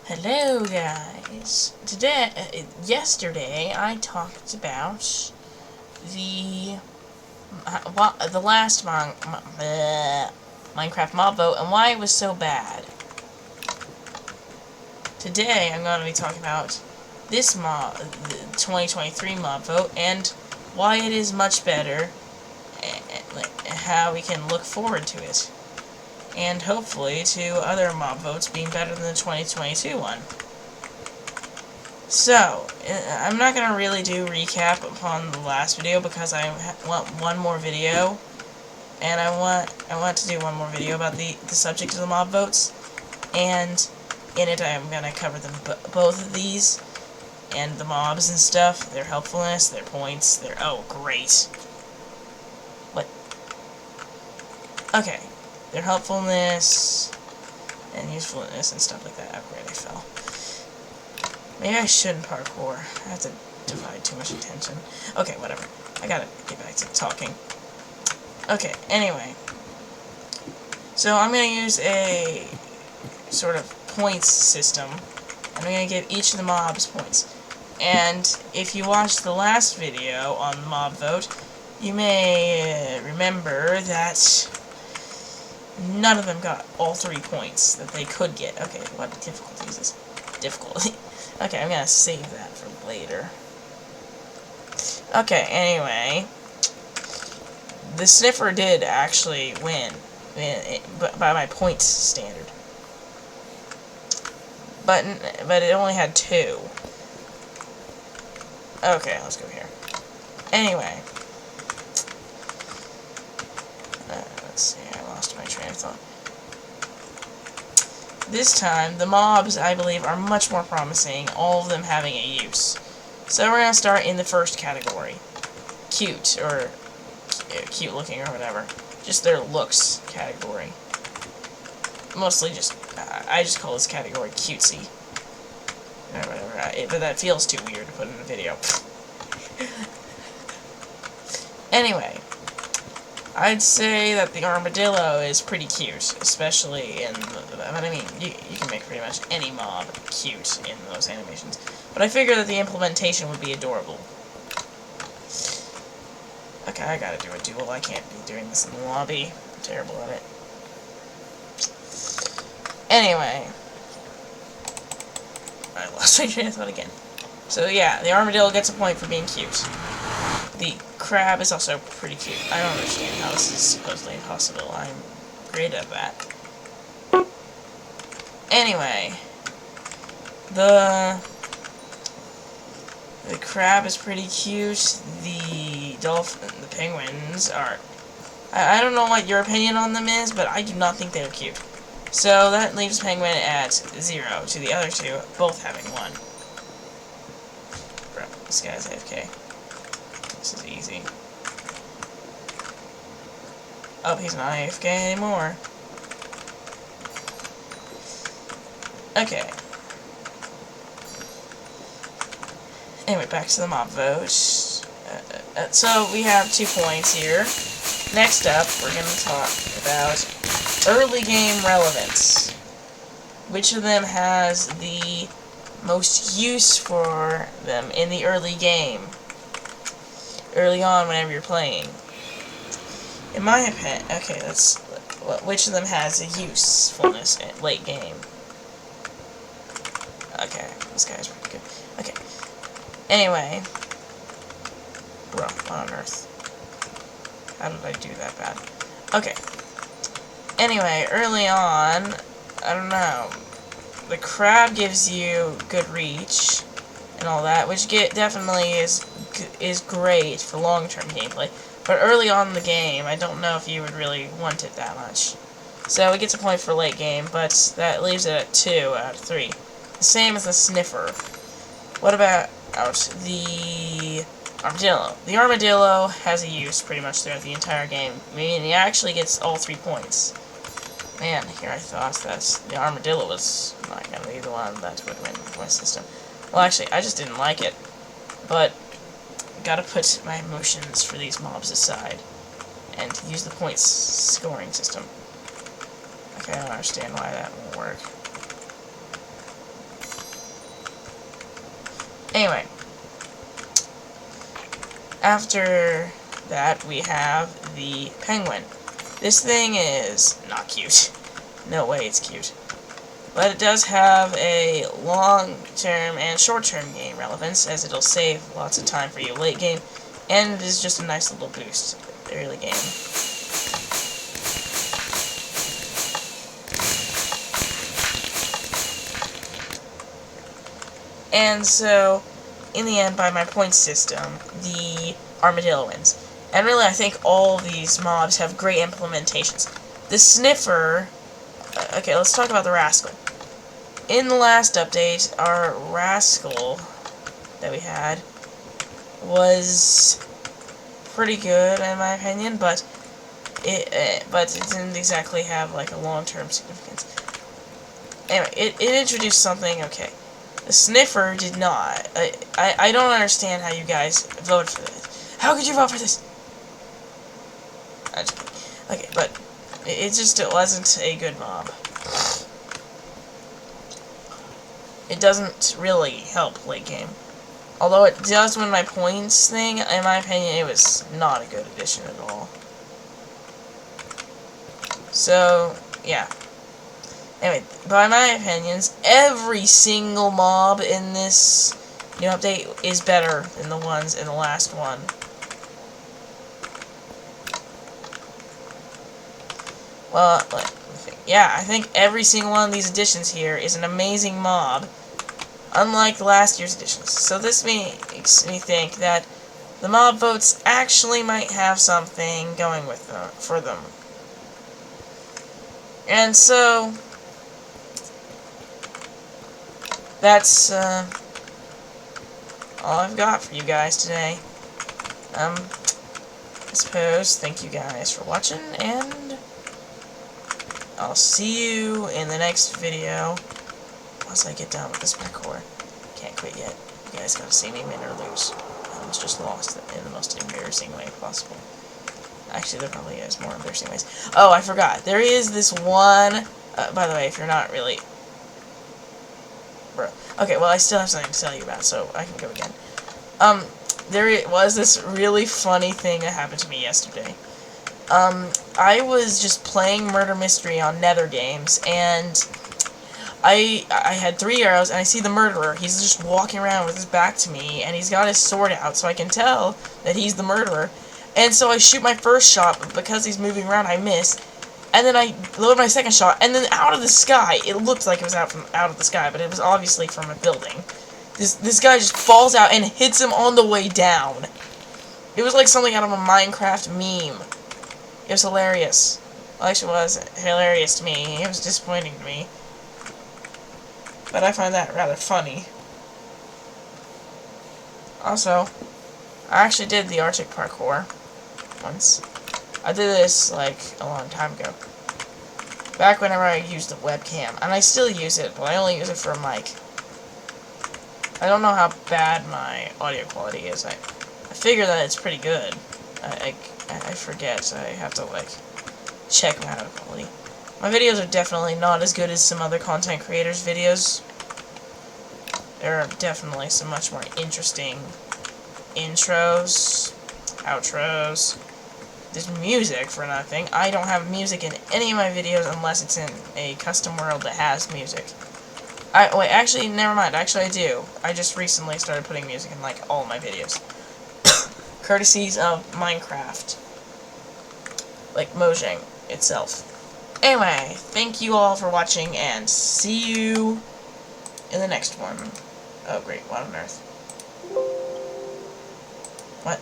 Hello guys. Yesterday I talked about the last Minecraft mob vote and why it was so bad. Today I'm going to be talking about this the 2023 mob vote and why it is much better and how we can look forward to it. And hopefully to other mob votes being better than the 2022 one. So, I'm not going to really do recap upon the last video because I want one more video, and I want to do one more video about the subject of the mob votes, and in it I'm going to cover both of these, and the mobs and stuff, their helpfulness, their points, oh great. What? Okay. Their helpfulness and usefulness and stuff like that. Oh great, I fell. Maybe I shouldn't parkour. I have to divide too much attention. Okay, whatever. I gotta get back to talking. Okay, anyway. So I'm gonna use a sort of points system. And I'm gonna give each of the mobs points. And if you watched the last video on the mob vote, you may remember that none of them got all 3 points that they could get. Okay, what difficulty is this? Difficulty. Okay, I'm gonna save that for later. Okay, anyway. The Sniffer did actually win by my points standard. But it only had 2. Okay, let's go here. Anyway. Let's see, I lost my train of thought. This time, the mobs, I believe, are much more promising, all of them having a use. So we're going to start in the first category. Cute, or cute looking, or whatever. Just their looks category. Mostly just, I just call this category cutesy. Or whatever, but that feels too weird to put in a video. Anyway. I'd say that the armadillo is pretty cute, especially in I mean, you can make pretty much any mob cute in those animations. But I figure that the implementation would be adorable. Okay, I gotta do a duel. I can't be doing this in the lobby. I'm terrible at it. Anyway. I lost my train of thought again. So yeah, the armadillo gets a point for being cute. The crab is also pretty cute. I don't understand how this is supposedly impossible. I'm great at that. Anyway, the crab is pretty cute. The penguins are. I don't know what your opinion on them is, but I do not think they're cute. So that leaves penguin at 0 to the other 2, both having 1. Bro, this guy's AFK. This is easy. Oh, he's not AFK anymore. Okay. Anyway, back to the mob vote. So, we have 2 points here. Next up, we're going to talk about early game relevance. Which of them has the most use for them in the early game? Early on whenever you're playing. In my opinion, okay, which of them has a usefulness in late game? Okay, this guy's pretty good. Okay. Anyway. Bro, what on earth? How did I do that bad? Okay. Anyway, early on, I don't know. The crab gives you good reach and all that, which definitely is great for long-term gameplay. But early on in the game, I don't know if you would really want it that much. So it gets a point for late game, but that leaves it at 2 out of 3. The same as the Sniffer. What about the armadillo? The armadillo has a use pretty much throughout the entire game. Meaning he actually gets all 3 points. Man, here I thought that the armadillo was not going to be the one that would win my system. Well, actually, I just didn't like it. But gotta put my emotions for these mobs aside and use the points scoring system. Okay, I don't understand why that won't work. Anyway, after that we have the penguin. This thing is not cute. No way it's cute. But it does have a long-term and short-term game relevance, as it'll save lots of time for you late game, and it is just a nice little boost early game. And so, in the end, by my point system, the armadillo wins. And really, I think all these mobs have great implementations. The sniffer... okay, let's talk about the rascal. In the last update, our rascal that we had was pretty good, in my opinion, but it didn't exactly have, like, a long-term significance. Anyway, it introduced something, okay. The sniffer did not. I don't understand how you guys voted for this. How could you vote for this? I'm just kidding. Okay, but it wasn't a good mob. It doesn't really help late game. Although it does win my points thing, in my opinion, it was not a good addition at all. So, yeah. Anyway, by my opinions, every single mob in this new update is better than the ones in the last one. Well, yeah, I think every single one of these additions here is an amazing mob, unlike last year's additions. So this makes me think that the mob votes actually might have something going with them, for them. And so... that's, all I've got for you guys today. I suppose, thank you guys for watching, and I'll see you in the next video once I get done with this parkour. Can't quit yet. You guys gotta see me win or lose. I was just lost in the most embarrassing way possible. Actually, there probably is more embarrassing ways. Oh, I forgot. There is this one... by the way, if you're not really... Bro. Okay, well, I still have something to tell you about, so I can go again. There was this really funny thing that happened to me yesterday. I was just playing Murder Mystery on Nether Games, and I had 3 arrows, and I see the murderer. He's just walking around with his back to me, and he's got his sword out, so I can tell that he's the murderer. And so I shoot my first shot, but because he's moving around, I miss. And then I load my second shot, and then out of the sky, it looked like it was out of the sky, but it was obviously from a building. This guy just falls out and hits him on the way down. It was like something out of a Minecraft meme. It was hilarious. Well, actually, it was hilarious to me. It was disappointing to me. But I find that rather funny. Also, I actually did the Arctic parkour once. I did this, like, a long time ago. Back whenever I used the webcam. And I still use it, but I only use it for a mic. I don't know how bad my audio quality is. I figure that it's pretty good. I forget. I have to, like, check my audio quality. My videos are definitely not as good as some other content creators' videos. There are definitely some much more interesting intros, outros. There's music, for nothing. I don't have music in any of my videos unless it's in a custom world that has music. Wait, actually, never mind. Actually, I do. I just recently started putting music in, like, all my videos. Courtesies of Minecraft. Like, Mojang itself. Anyway, thank you all for watching, and see you in the next one. Oh, great. What on earth? What?